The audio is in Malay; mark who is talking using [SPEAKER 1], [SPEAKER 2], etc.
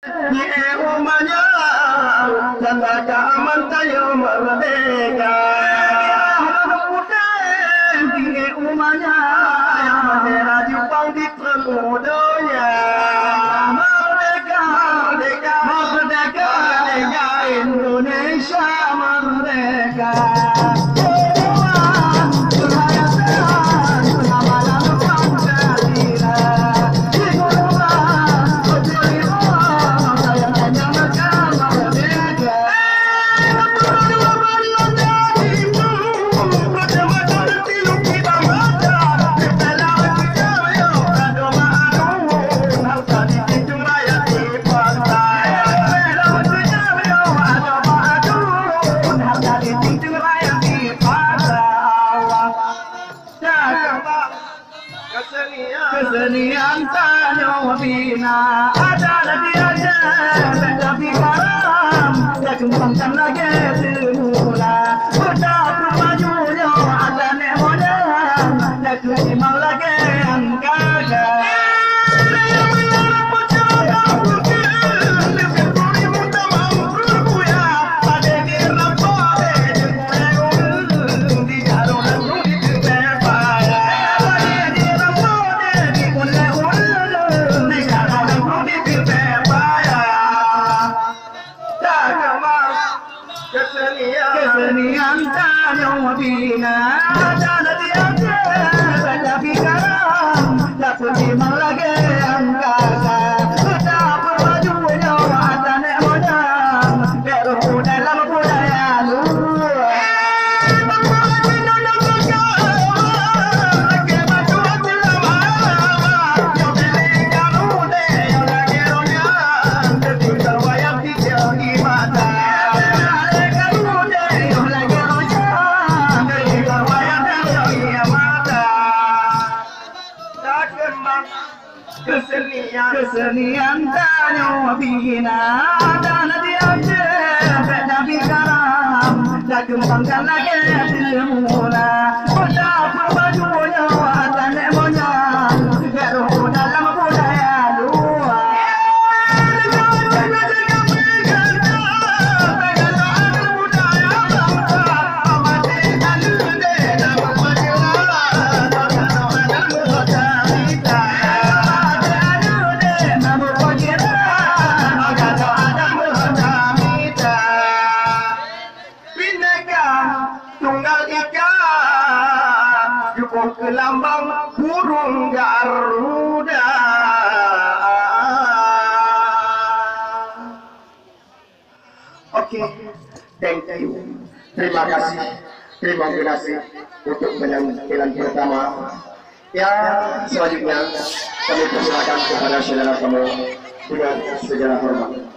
[SPEAKER 1] Ni umanya Tanda aman tayo merdeka Ni umanya Bendera Jepang di permudonya Merdeka, merdeka, merdeka, merdeka Indonesia merdeka Kesenian tanyo bina ada lagi aja tapi karam ya kembangkan lagi semula udah majunya ada nemonya ya kembang lagi angkaga Kesenian tanyo bina ada lagi aja tapi karam dapat dimang lagi angkasa udah bermajunya ada nemonya beru dalam budaya luar Kesenian tanyo bina ada nanti aja tapi karam dah kembangkan lagi semula udah perbajunya ada nemonya beru dalam budaya luar ke lambang burung Garuda. Oke, thank you. Terima kasih untuk penampilan pertama. Ya, selanjutnya kami persilakan kepada saudara kamu dengan segala hormat.